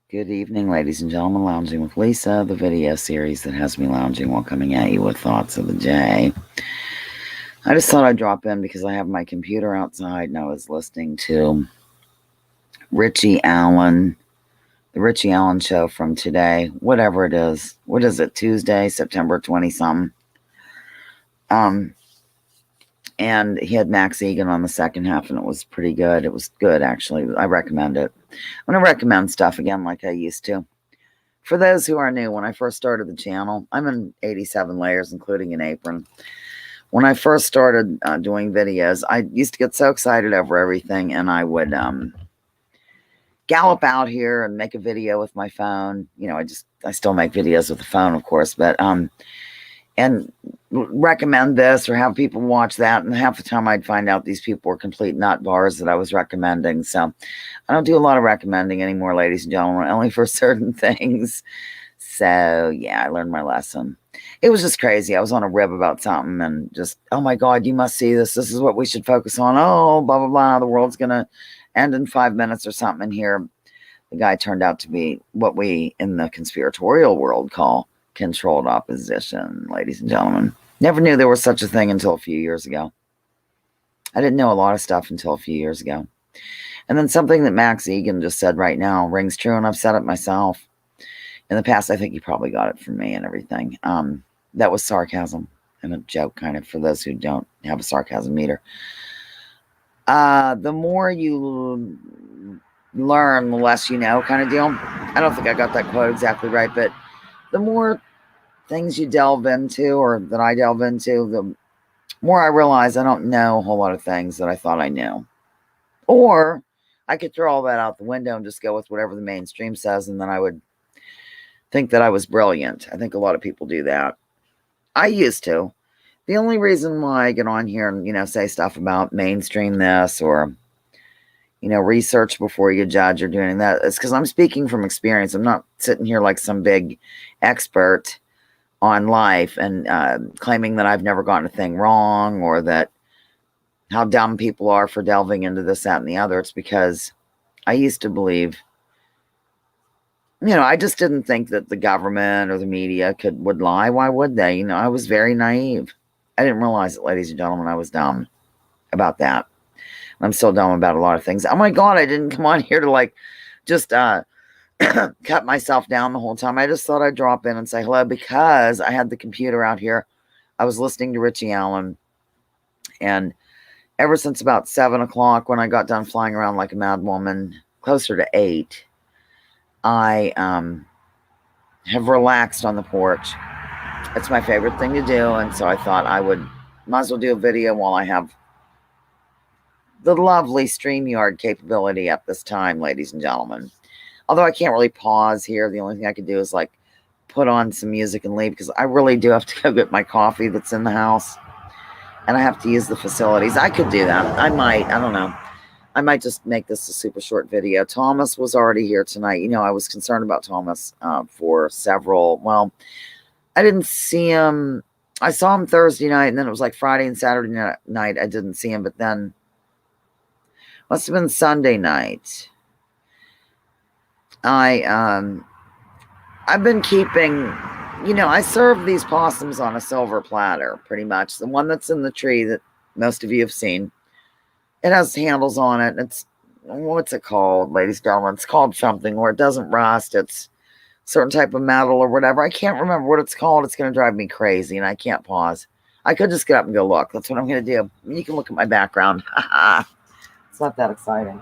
Good evening, ladies and gentlemen. Lounging with Lisa, the video series that has me lounging while coming at you with thoughts of the day. I just thought I'd drop in because I have my computer outside and I was listening to Richie Allen, the Richie Allen show from today, whatever it is. What is it, Tuesday, September 20 something? Um, and he had Max Egan on the second half, and it was pretty good. It was good, actually. I recommend it. I'm going to recommend stuff again like I used to. For those who are new, when I first started the channel, I'm in 87 layers, including an apron. When I first started doing videos, I used to get so excited over everything, and I would gallop out here and make a video with my phone. I still make videos with the phone, of course, but and recommend this or have people watch that. And half the time I'd find out these people were complete nut bars that I was recommending. So I don't do a lot of recommending anymore, ladies and gentlemen, only for certain things. So yeah, I learned my lesson. It was just crazy. I was on a rib about something and just, oh my God, you must see this. This is what we should focus on. Oh, blah, blah, blah. The world's going to end in 5 minutes or something. And here, the guy turned out to be what we in the conspiratorial world call controlled opposition, ladies and gentlemen. Never knew there was such a thing until a few years ago. I didn't know a lot of stuff until a few years ago. And then something that Max Egan just said right now rings true, and I've said it myself. In the past, I think he probably got it from me and everything. That was sarcasm and a joke, kind of, for those who don't have a sarcasm meter. The more you learn, the less you know, kind of deal. I don't think I got that quote exactly right, but the more things you delve into, or that I delve into, the more I realize I don't know a whole lot of things that I thought I knew. Or I could throw all that out the window and just go with whatever the mainstream says, and then I would think that I was brilliant. I think a lot of people do that. I used to. The only reason why I get on here and, say stuff about mainstream this or, research before you judge or doing that is because I'm speaking from experience. I'm not sitting here like some big expert on life and claiming that I've never gotten a thing wrong or that how dumb people are for delving into this, that, and the other. It's because I used to believe, I just didn't think that the government or the media would lie. Why would they? I was very naive. I didn't realize it, ladies and gentlemen. I was dumb about that. I'm still dumb about a lot of things. Oh my God, I didn't come on here to just cut myself down the whole time. I just thought I'd drop in and say hello because I had the computer out here. I was listening to Richie Allen, and ever since about 7 o'clock, when I got done flying around like a mad woman, closer to 8, I have relaxed on the porch. It's my favorite thing to do, and so I thought I might as well do a video while I have the lovely StreamYard capability at this time, ladies and gentlemen. Although I can't really pause here. The only thing I can do is put on some music and leave because I really do have to go get my coffee that's in the house. And I have to use the facilities. I could do that. I might. I don't know. I might just make this a super short video. Thomas was already here tonight. I was concerned about Thomas for several. Well, I didn't see him. I saw him Thursday night, and then it was like Friday and Saturday night. I didn't see him, but then must have been Sunday night. I've been keeping, I serve these possums on a silver platter, pretty much. The one that's in the tree that most of you have seen. It has handles on it. What's it called, ladies and gentlemen? It's called something where it doesn't rust. It's a certain type of metal or whatever. I can't remember what it's called. It's going to drive me crazy, and I can't pause. I could just get up and go look. That's what I'm going to do. You can look at my background. It's not that exciting.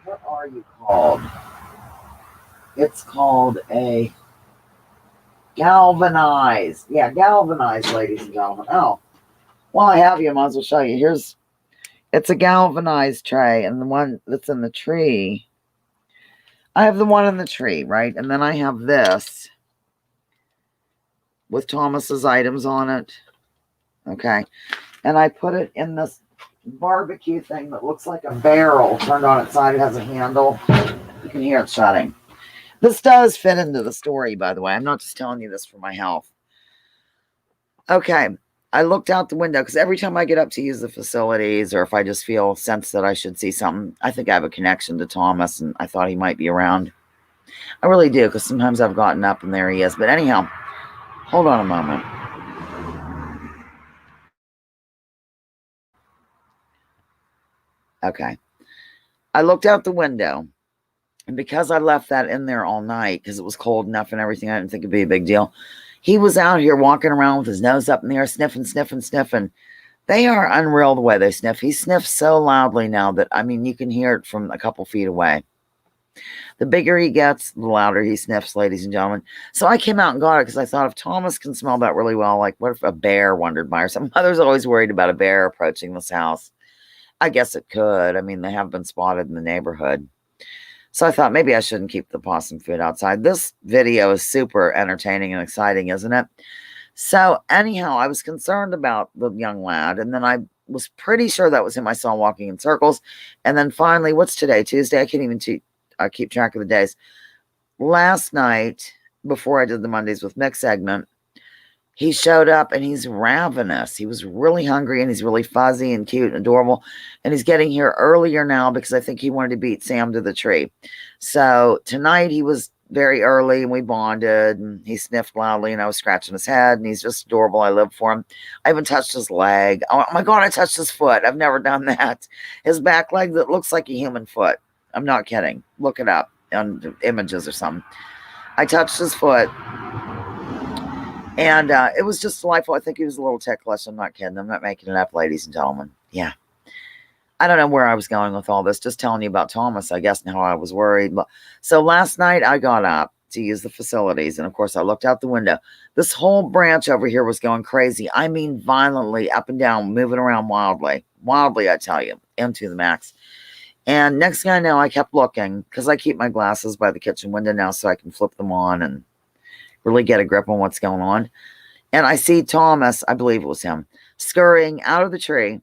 What are you called? It's called a galvanized. Yeah, galvanized, ladies and gentlemen. Oh, well, I have you. I might as well show you. It's a galvanized tray, and the one that's in the tree, I have the one in the tree, right? And then I have this with Thomas's items on it. Okay. And I put it in this barbecue thing that looks like a barrel turned on its side. It has a handle. You can hear it shutting. This does fit into the story, by the way. I'm not just telling you this for my health. Okay. I looked out the window because every time I get up to use the facilities, or if I just feel sense that I should see something, I think I have a connection to Thomas, and I thought he might be around. I really do, because sometimes I've gotten up and there he is. But anyhow, hold on a moment. Okay. I looked out the window, and because I left that in there all night because it was cold enough and everything, I didn't think it'd be a big deal. He was out here walking around with his nose up in the air, sniffing, sniffing, sniffing. They are unreal the way they sniff. He sniffs so loudly now that, I mean, you can hear it from a couple feet away. The bigger he gets, the louder he sniffs, ladies and gentlemen. So I came out and got it because I thought if Thomas can smell that really well, like what if a bear wandered by or something? Mother's always worried about a bear approaching this house. I guess it could. I mean, they have been spotted in the neighborhood. So I thought maybe I shouldn't keep the possum food outside. This video is super entertaining and exciting, isn't it? So anyhow, I was concerned about the young lad, and then I was pretty sure that was him I saw walking in circles. And then finally, what's today? Tuesday? I can't even keep track of the days. Last night, before I did the Mondays with Mick segment, he showed up and he's ravenous. He was really hungry and he's really fuzzy and cute and adorable. And he's getting here earlier now because I think he wanted to beat Sam to the tree. So tonight he was very early and we bonded and he sniffed loudly and I was scratching his head and he's just adorable. I live for him. I even touched his leg. Oh my God, I touched his foot. I've never done that. His back leg that looks like a human foot. I'm not kidding. Look it up on images or something. I touched his foot. And it was just delightful. I think he was a little ticklish. I'm not kidding. I'm not making it up, ladies and gentlemen. Yeah. I don't know where I was going with all this. Just telling you about Thomas, I guess, and how I was worried. So last night I got up to use the facilities. And of course, I looked out the window. This whole branch over here was going crazy. I mean, violently up and down, moving around wildly. Wildly, I tell you, into the max. And next thing I know, I kept looking because I keep my glasses by the kitchen window now so I can flip them on and really get a grip on what's going on. And I see Thomas, I believe it was him, scurrying out of the tree.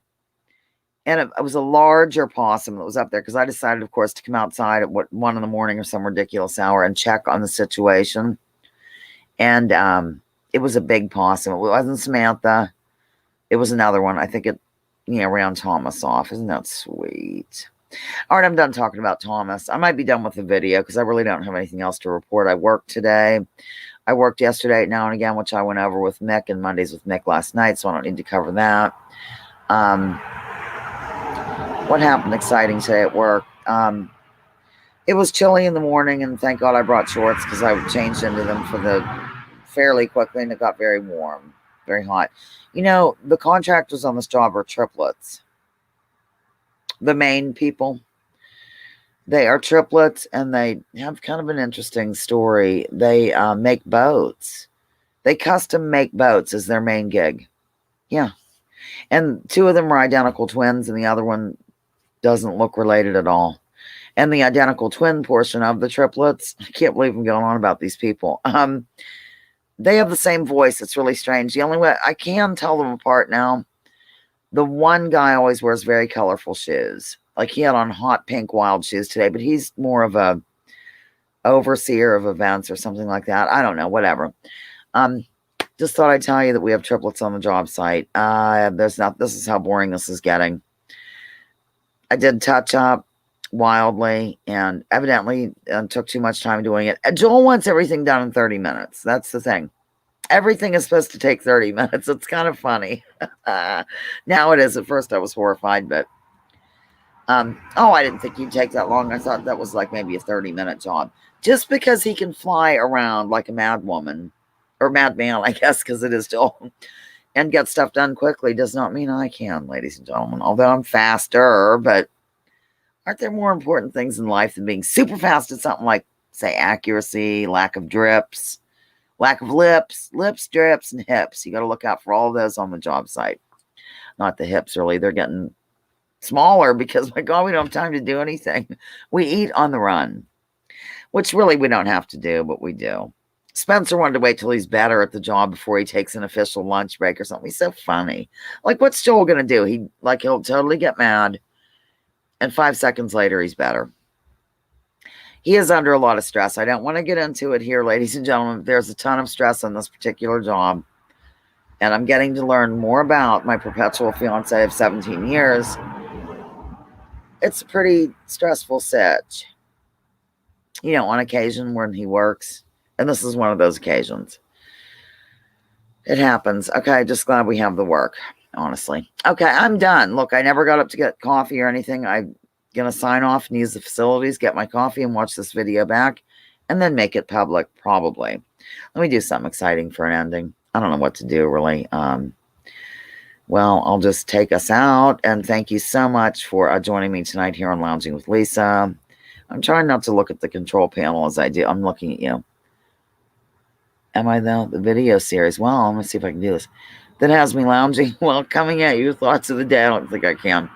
And it was a larger possum that was up there because I decided, of course, to come outside at 1 a.m. or some ridiculous hour and check on the situation. And it was a big possum. It wasn't Samantha. It was another one. I think it, ran Thomas off. Isn't that sweet? All right, I'm done talking about Thomas. I might be done with the video because I really don't have anything else to report. I worked today. I worked yesterday now and again, which I went over with Mick, and Mondays with Mick last night, so I don't need to cover that. What happened exciting today at work? It was chilly in the morning, and thank God I brought shorts because I changed into them fairly quickly, and it got very warm, very hot. The contractors on this job are triplets. The main people. They are triplets, and they have kind of an interesting story. They make boats. They custom make boats as their main gig. Yeah. And 2 of them are identical twins, and the other one doesn't look related at all. And the identical twin portion of the triplets, I can't believe I'm going on about these people. They have the same voice. It's really strange. The only way I can tell them apart now, the one guy always wears very colorful shoes. Like he had on hot pink wild shoes today, but he's more of a overseer of events or something like that. I don't know, whatever. Just thought I'd tell you that we have triplets on the job site. This is how boring this is getting. I did touch up wildly and evidently took too much time doing it. Joel wants everything done in 30 minutes. That's the thing. Everything is supposed to take 30 minutes. It's kind of funny. Now it is. At first I was horrified, but I didn't think you'd take that long. I thought that was like maybe a 30-minute job. Just because he can fly around like a mad woman or madman, I guess, because it is Joel, and get stuff done quickly does not mean I can, ladies and gentlemen. Although I'm faster, but aren't there more important things in life than being super fast at something like, say, accuracy, lack of drips, lack of lips, drips, and hips? You got to look out for all of those on the job site. Not the hips, really. They're getting smaller because, my God, we don't have time to do anything. We eat on the run, which really we don't have to do, but we do. Spencer wanted to wait till he's better at the job before he takes an official lunch break or something. He's so funny. Like, what's Joel going to do? He'll totally get mad, and 5 seconds later, he's better. He is under a lot of stress. I don't want to get into it here, ladies and gentlemen. There's a ton of stress on this particular job. And I'm getting to learn more about my perpetual fiance of 17 years. It's a pretty stressful sitch. On occasion when he works, and this is one of those occasions. It happens. Okay, just glad we have the work, honestly. Okay, I'm done. Look, I never got up to get coffee or anything. I'm going to sign off and use the facilities, get my coffee, and watch this video back, and then make it public, probably. Let me do something exciting for an ending. I don't know what to do, really. Well, I'll just take us out, and thank you so much for joining me tonight here on Lounging with Lisa. I'm trying not to look at the control panel as I do. I'm looking at you. Am I though? The video series. Well, I'm going to see if I can do this. That has me lounging. Well, coming at you, thoughts of the day. I don't think I can.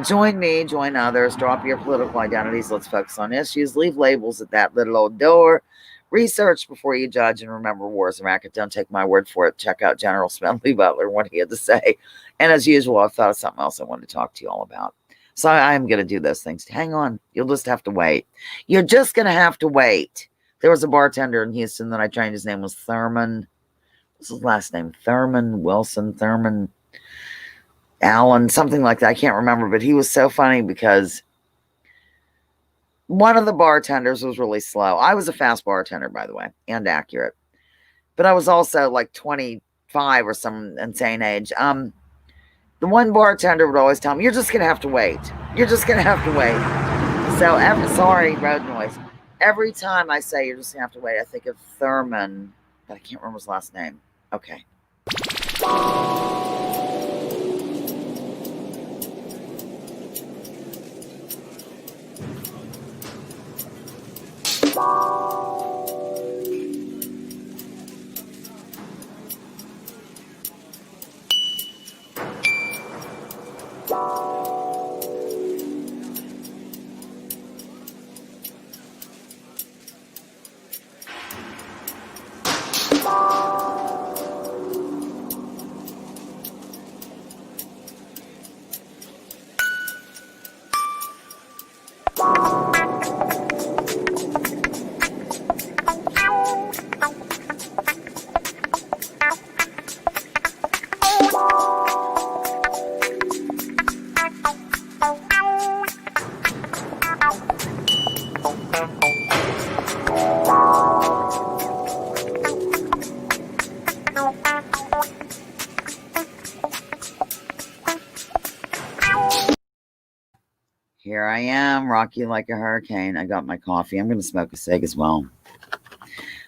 Join me, join others, drop your political identities. Let's focus on issues. Leave labels at that little old door. Research before you judge, and remember, war is a racket. Don't take my word for it. Check out General Smedley Butler, what he had to say. And as usual, I've thought of something else I wanted to talk to you all about. So I'm going to do those things. Hang on. You'll just have to wait. You're just going to have to wait. There was a bartender in Houston that I trained. His name was Thurman. What's his last name? Thurman Wilson, Thurman Allen, something like that. I can't remember, but he was so funny because one of the bartenders was really slow. I was a fast bartender, by the way, and accurate. But I was also like 25 or some insane age. The one bartender would always tell me, you're just going to have to wait. You're just going to have to wait. So, sorry, road noise. Every time I say you're just going to have to wait, I think of Thurman, but I can't remember his last name. Okay. Here I am, rocky like a hurricane. I got my coffee. I'm going to smoke a cig as well.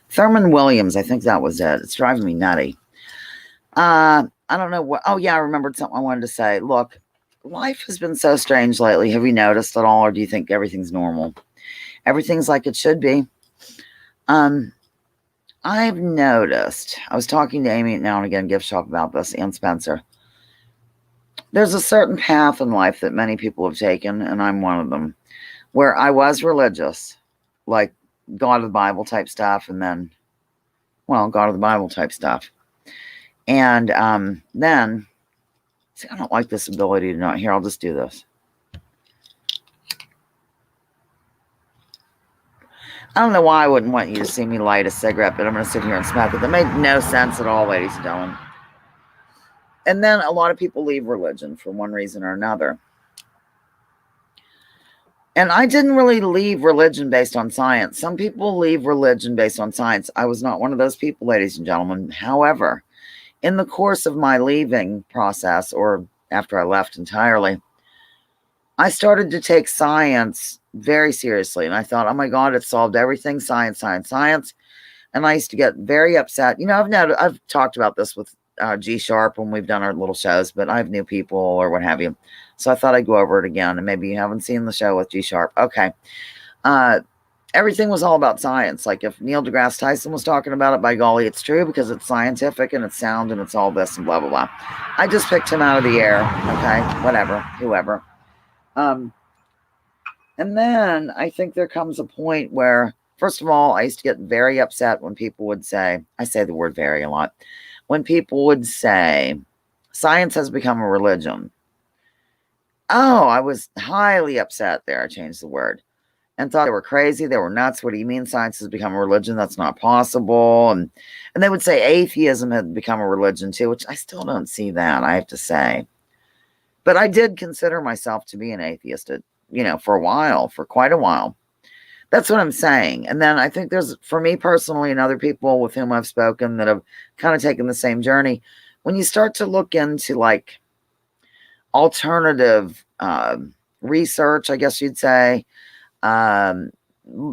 Thurman Williams, I think that was it. It's driving me nutty. I don't know what. Oh, yeah, I remembered something I wanted to say. Look, life has been so strange lately. Have you noticed at all, or do you think everything's normal? Everything's like it should be. I've noticed. I was talking to Amy at Now and Again Gift Shop about this, and Spencer. There's a certain path in life that many people have taken, and I'm one of them, where I was religious, like God of the Bible type stuff, and then, well, God of the Bible type stuff. And then, see, I don't like this ability to not hear. I'll just do this. I don't know why I wouldn't want you to see me light a cigarette, but I'm going to sit here and smoke it. That made no sense at all, ladies and gentlemen. And then a lot of people leave religion for one reason or another. And I didn't really leave religion based on science. Some people leave religion based on science. I was not one of those people, ladies and gentlemen. However, in the course of my leaving process, or after I left entirely, I started to take science very seriously. And I thought, oh my God, it solved everything. Science, science, science. And I used to get very upset. I've talked about this with G Sharp when we've done our little shows, but I have new people or what have you. So I thought I'd go over it again. And maybe you haven't seen the show with G Sharp. Okay. Everything was all about science. Like if Neil deGrasse Tyson was talking about it, by golly, it's true because it's scientific and it's sound and it's all this and blah, blah, blah. I just picked him out of the air. Okay. Whatever. Whoever. And then I think there comes a point where, first of all, I used to get very upset when people would say, I say the word very a lot, when people would say, science has become a religion. Oh, I was highly upset there. I changed the word. and thought they were crazy. They were nuts. What do you mean science has become a religion? That's not possible. And they would say atheism had become a religion too, which I still don't see that, I have to say. But I did consider myself to be an atheist, for a while, for quite a while. That's what I'm saying. And then I think there's, for me personally and other people with whom I've spoken that have kind of taken the same journey, when you start to look into like alternative research, I guess you'd say,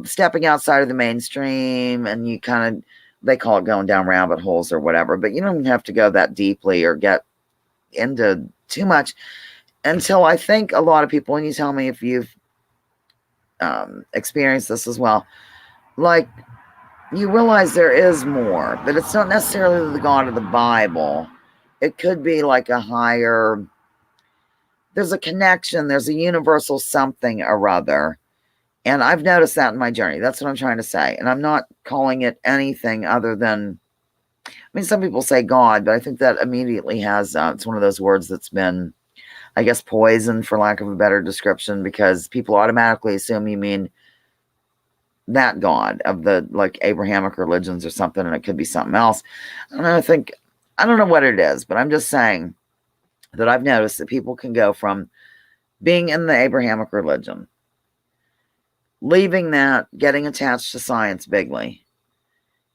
stepping outside of the mainstream, and you kind of, they call it going down rabbit holes or whatever, but you don't have to go that deeply or get into too much until I think a lot of people, and you tell me if you've experienced this as well, like you realize there is more, but it's not necessarily the God of the Bible. It could be like a higher, there's a connection, there's a universal something or other. And I've noticed that in my journey. That's what I'm trying to say. And I'm not calling it anything other than, I mean, some people say God, but I think that immediately has, it's one of those words that's been, I guess, poisoned, for lack of a better description, because people automatically assume you mean that God of the like Abrahamic religions or something, and it could be something else. And I don't know what it is, but I'm just saying that I've noticed that people can go from being in the Abrahamic religion, leaving that, getting attached to science bigly,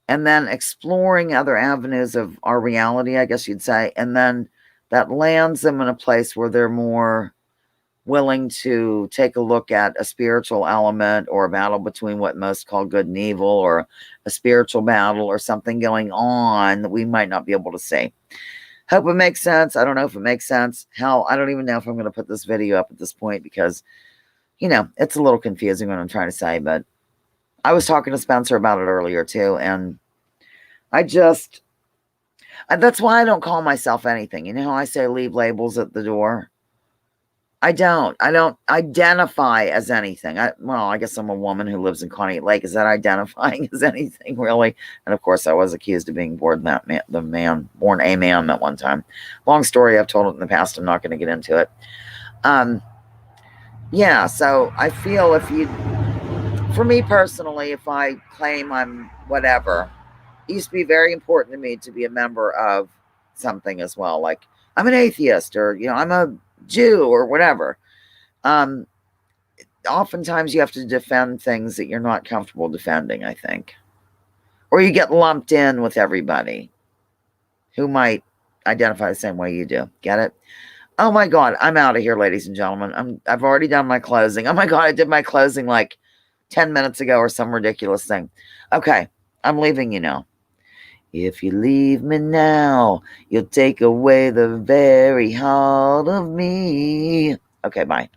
and then exploring other avenues of our reality, I guess you'd say, and then that lands them in a place where they're more willing to take a look at a spiritual element or a battle between what most call good and evil, or a spiritual battle or something going on that we might not be able to see. Hope it makes sense. I don't know if it makes sense. Hell, I don't even know if I'm going to put this video up at this point because, it's a little confusing what I'm trying to say, but I was talking to Spencer about it earlier too, and that's why I don't call myself anything. You know how I say leave labels at the door? I don't identify as anything. I guess I'm a woman who lives in Conneaut Lake. Is that identifying as anything, really? And of course, I was accused of being born a man at one time. Long story. I've told it in the past. I'm not going to get into it. Yeah, so I feel for me personally, if I claim I'm whatever, it used to be very important to me to be a member of something as well. Like I'm an atheist, or, I'm a Jew or whatever. Oftentimes you have to defend things that you're not comfortable defending, I think. Or you get lumped in with everybody who might identify the same way you do. Get it? Oh my God, I'm out of here, ladies and gentlemen. I've already done my closing. Oh my God, I did my closing like 10 minutes ago or some ridiculous thing. Okay, I'm leaving you now. If you leave me now, you'll take away the very heart of me. Okay, bye.